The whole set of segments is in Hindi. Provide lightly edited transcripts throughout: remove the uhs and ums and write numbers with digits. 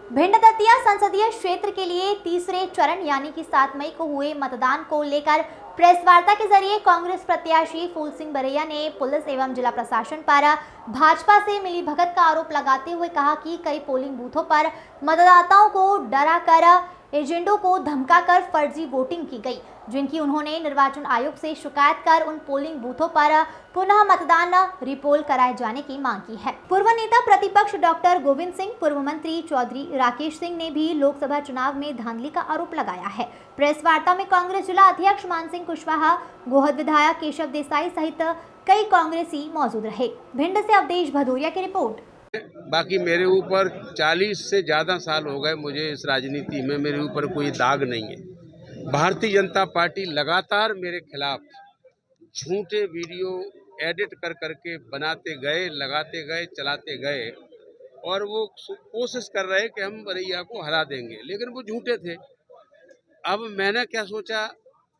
भिंड दतिया संसदीय क्षेत्र के लिए तीसरे चरण यानी कि 7 मई को हुए मतदान को लेकर प्रेस वार्ता के जरिए कांग्रेस प्रत्याशी फूल सिंह बरैया ने पुलिस एवं जिला प्रशासन पर भाजपा से मिलीभगत का आरोप लगाते हुए कहा कि कई पोलिंग बूथों पर मतदाताओं को डराकर एजेंटों को धमकाकर फर्जी वोटिंग की गई, जिनकी उन्होंने निर्वाचन आयोग से शिकायत कर उन पोलिंग बूथों पर पुनः मतदान रिपोल कराए जाने की मांग की है। पूर्व नेता प्रतिपक्ष डॉक्टर गोविंद सिंह, पूर्व मंत्री चौधरी राकेश सिंह ने भी लोकसभा चुनाव में धांधली का आरोप लगाया है। प्रेस वार्ता में कांग्रेस जिला अध्यक्ष मान सिंह कुशवाहा, गोहद विधायक केशव देसाई सहित कई कांग्रेसी मौजूद रहे। भिंड से अवधेश भदौरिया की रिपोर्ट। बाकी मेरे ऊपर 40 से ज़्यादा साल हो गए, मुझे इस राजनीति में मेरे ऊपर कोई दाग नहीं है। भारतीय जनता पार्टी लगातार मेरे खिलाफ झूठे वीडियो एडिट कर करके बनाते गए, लगाते गए, चलाते गए और वो कोशिश कर रहे कि हम बरैया को हरा देंगे, लेकिन वो झूठे थे। अब मैंने क्या सोचा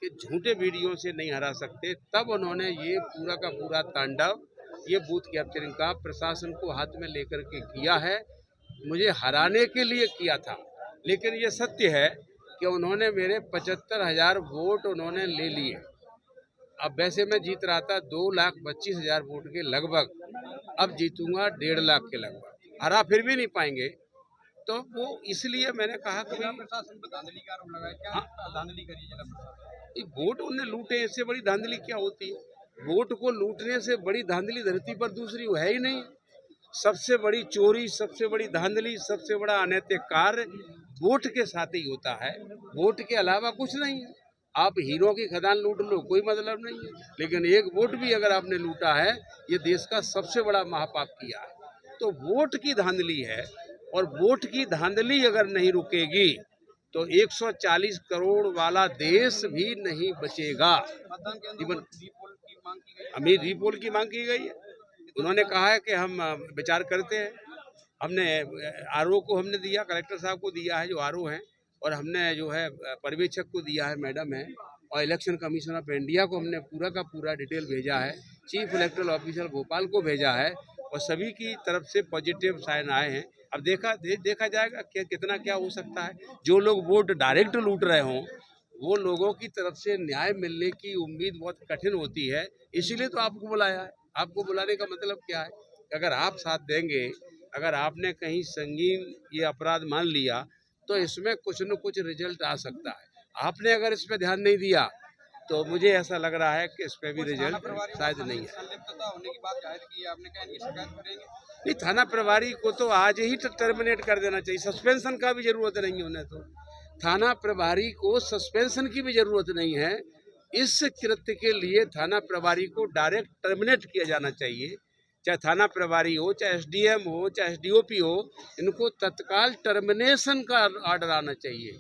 कि झूठे वीडियो से नहीं हरा सकते, तब उन्होंने ये पूरा का पूरा तांडव, ये बूथ कैप्चरिंग का प्रशासन को हाथ में लेकर के किया है। मुझे हराने के लिए किया था, लेकिन ये सत्य है कि उन्होंने मेरे 75,000 वोट उन्होंने ले लिए। अब वैसे मैं जीत रहा था 2,25,000 वोट के लगभग, अब जीतूंगा 1.5 लाख के लगभग। हरा फिर भी नहीं पाएंगे, तो वो इसलिए मैंने कहा कि प्रशासन पर धांधली का आरोप लगाया, क्या धांधली करी जिला प्रशासन? वोट उन्हें लूटे, इससे बड़ी धांधली क्या होती है? वोट को लूटने से बड़ी धांधली धरती पर दूसरी है ही नहीं। सबसे बड़ी चोरी, सबसे बड़ी धांधली, सबसे बड़ा अनैतिक कार्य वोट के साथ ही होता है। वोट के अलावा कुछ नहीं है। आप हीरो की खदान लूट लो, कोई मतलब नहीं है, लेकिन एक वोट भी अगर आपने लूटा है, ये देश का सबसे बड़ा महापाप किया है। तो वोट की धांधली है, और वोट की धांधली अगर नहीं रुकेगी तो 140 करोड़ वाला देश भी नहीं बचेगा। मतदान के इवन अंदर रीपोल की मांग की गई, हमें रीपोल की मांग की गई है। उन्होंने कहा है कि हम विचार करते हैं। हमने आरओ को हमने दिया, कलेक्टर साहब को दिया है जो आरओ हैं, और हमने जो है पर्यवेक्षक को दिया है, मैडम है, और इलेक्शन कमीशन ऑफ इंडिया को हमने पूरा का पूरा डिटेल भेजा है। चीफ इलेक्टोरल ऑफिसर भोपाल को भेजा है, और सभी की तरफ से पॉजिटिव साइन आए हैं। अब देखा जाएगा कि कितना क्या हो सकता है। जो लोग वोट डायरेक्ट लूट रहे हों, वो लोगों की तरफ से न्याय मिलने की उम्मीद बहुत कठिन होती है। इसीलिए तो आपको बुलाया है। आपको बुलाने का मतलब क्या है? अगर आप साथ देंगे, अगर आपने कहीं संगीन ये अपराध मान लिया, तो इसमें कुछ न कुछ रिजल्ट आ सकता है। आपने अगर इस पे ध्यान नहीं दिया, तो मुझे ऐसा लग रहा है कि इस पे भी रिजल्ट शायद नहीं है। संलिप्तता होने की बात जाहिर की है आपने, क्या इनकी शिकायत करेंगे? नहीं, थाना प्रभारी को तो आज ही टर्मिनेट कर देना चाहिए। सस्पेंशन का भी जरूरत नहीं है उन्हें। तो थाना प्रभारी को सस्पेंशन की भी जरूरत नहीं है। इस कृत्य के लिए थाना प्रभारी को डायरेक्ट टर्मिनेट किया जाना चाहिए। चाहे थाना प्रभारी हो, चाहे एसडीएम हो, चाहे एसडीओपी हो, इनको तत्काल टर्मिनेशन का ऑर्डर आना चाहिए।